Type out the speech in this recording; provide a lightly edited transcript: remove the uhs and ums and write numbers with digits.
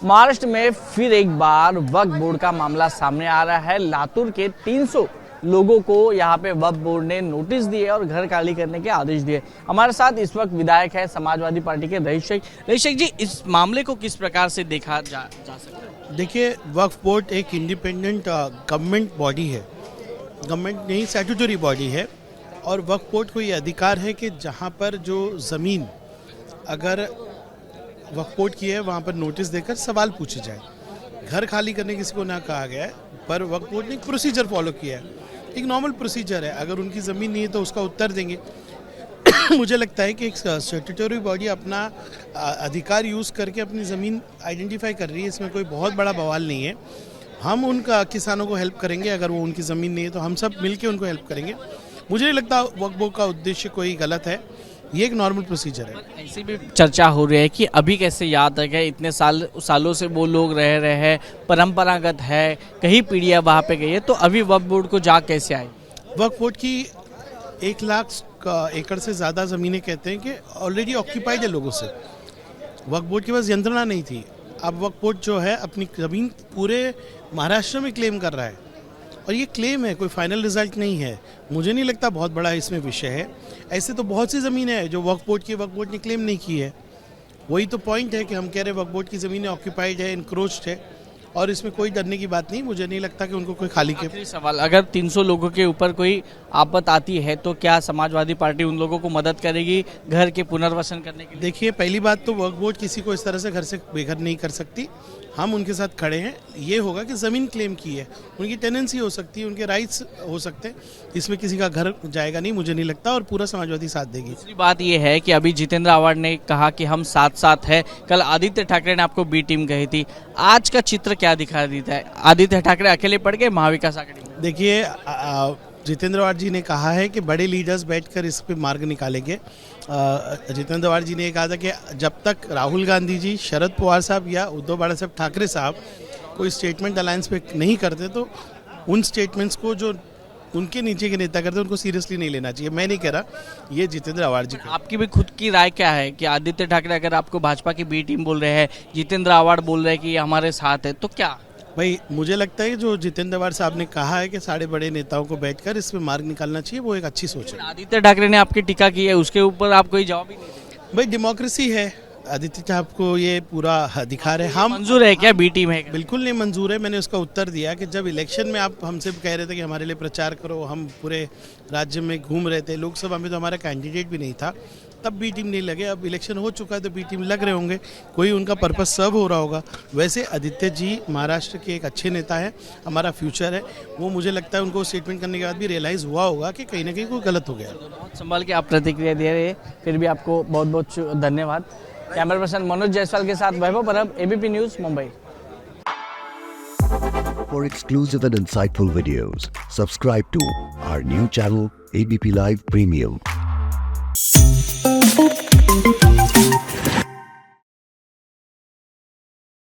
महाराष्ट्र में फिर एक बार वक्फ बोर्ड का मामला सामने आ रहा है। लातूर के 300 लोगों को यहाँ पे वक्फ बोर्ड ने नोटिस दिए और घर खाली करने के आदेश दिए। हमारे साथ इस वक्त विधायक है समाजवादी पार्टी के रईस शेख जी, इस मामले को किस प्रकार से देखा जा सकता है? देखिए, वक्फ बोर्ड एक इंडिपेंडेंट गवर्नमेंट बॉडी है, गवर्नमेंट नहीं स्टैट्यूटरी बॉडी है। और वक्फ बोर्ड को ये अधिकार है कि जहाँ पर जो ज़मीन अगर वक्फ बोर्ड की है वहाँ पर नोटिस देकर सवाल पूछे जाए। घर खाली करने किसी को ना कहा गया है, पर वक्फ बोर्ड ने एक प्रोसीजर फॉलो किया है, एक नॉर्मल प्रोसीजर है। अगर उनकी ज़मीन नहीं है तो उसका उत्तर देंगे। मुझे लगता है कि एक स्टैट्यूटरी बॉडी अपना अधिकार यूज़ करके अपनी ज़मीन आइडेंटिफाई कर रही है, इसमें कोई बहुत बड़ा बवाल नहीं है। हम उनका किसानों को हेल्प करेंगे, अगर वो उनकी ज़मीन नहीं है तो हम सब मिलके उनको हेल्प करेंगे। मुझे नहीं लगता वक्फ बोर्ड का उद्देश्य कोई गलत है, ये एक नॉर्मल प्रोसीजर है। ऐसी भी चर्चा हो रही है कि अभी कैसे याद है, इतने सालों से वो लोग रह रहे हैं, परंपरागत है, कई पीढ़ियां वहाँ पे गई है, तो अभी वक्फ बोर्ड को जा कैसे आई? वक्फ बोर्ड की 1 लाख एकड़ से ज़्यादा ज़मीनें कहते हैं कि ऑलरेडी ऑक्यूपाइड है लोगों से। वक्फ बोर्ड के पास यंत्रणा नहीं थी। अब वक्फ बोर्ड जो है अपनी ज़मीन पूरे महाराष्ट्र में क्लेम कर रहा है, और ये क्लेम है, कोई फाइनल रिजल्ट नहीं है। मुझे नहीं लगता बहुत बड़ा इसमें विषय है। ऐसे तो बहुत सी ज़मीन है जो वक्फ बोर्ड ने क्लेम नहीं की है। वही तो पॉइंट है कि हम कह रहे हैं वक्फ बोर्ड की ज़मीनें ऑक्यूपाइड है, इनक्रोच्ड है, और इसमें कोई डरने की बात नहीं। मुझे नहीं लगता कि उनको कोई खाली के। आखिरी सवाल, अगर 300 लोगों के ऊपर कोई आपत आती है तो क्या समाजवादी पार्टी उन लोगों को मदद करेगी घर के पुनर्वसन करने के लिए? देखिए, पहली बात तो वक्फ बोर्ड किसी को इस तरह से घर से बेघर नहीं कर सकती। हम उनके साथ खड़े हैं। ये होगा कि ज़मीन क्लेम की है, उनकी टेनेंसी हो सकती है, उनके राइट्स हो सकते हैं, इसमें किसी का घर जाएगा नहीं, मुझे नहीं लगता, और पूरा समाजवादी साथ देगी। दूसरी बात ये है कि अभी जितेंद्र आव्हाड ने कहा कि हम साथ साथ हैं। कल आदित्य ठाकरे ने आपको बी टीम कही थी, आज का चित्र क्या दिखा देता है? आदित्य ठाकरे अकेले पड़ गए महाविकास आघाड़ी में? देखिए, जितेंद्र आव्हाड जी ने कहा है कि बड़े लीडर्स बैठकर इस पे मार्ग निकालेंगे। जितेंद्र आव्हाड जी ने कहा था कि जब तक राहुल गांधी जी, शरद पवार साहब या उद्धव बाला साहब ठाकरे साहब कोई स्टेटमेंट अलायंस पे नहीं करते तो उन स्टेटमेंट्स को जो उनके नीचे के नेता करते हैं उनको सीरियसली नहीं लेना चाहिए। मैं नहीं कह रहा, ये जितेंद्र आव्हाड जी का। आपकी भी खुद की राय क्या है कि आदित्य ठाकरे अगर आपको भाजपा की बी टीम बोल रहे हैं, जितेंद्र आव्हाड बोल रहे हैं कि ये हमारे साथ है, तो क्या? भाई, मुझे लगता है कि जो जितेंद्र आव्हाड साहब ने कहा है कि सारे बड़े नेताओं को बैठकर इस पे मार्ग निकालना चाहिए, वो एक अच्छी सोच है। आदित्य ठाकरे ने आपकी टीका की है, उसके ऊपर आप कोई जवाब ही नहीं देते? भाई, डेमोक्रेसी है, आदित्य साहब को ये पूरा अधिकार है। हम मंजूर है क्या बी टीम है? बिल्कुल नहीं मंजूर है। मैंने उसका उत्तर दिया कि जब इलेक्शन में आप हमसे कह रहे थे कि हमारे लिए प्रचार करो, हम पूरे राज्य में घूम रहे थे, लोकसभा में तो हमारा कैंडिडेट भी नहीं था, तब बी टीम नहीं लगे। अब इलेक्शन हो चुका है तो बी टीम लग रहे होंगे, कोई उनका पर्पस सर्व हो रहा होगा। वैसे आदित्य जी महाराष्ट्र के एक अच्छे नेता है, हमारा फ्यूचर है। वो मुझे लगता है उनको स्टेटमेंट करने के बाद भी रियलाइज़ हुआ होगा कि कहीं ना कहीं कोई गलत हो गया। बहुत संभाल के आप प्रतिक्रिया दे रहे हैं, फिर भी आपको बहुत बहुत धन्यवाद। कैमरा पर्सन मनोज जायसवाल के साथ वैभव परब, ABP news, Mumbai. For exclusive and insightful videos, subscribe to our new channel ABP Live Premium.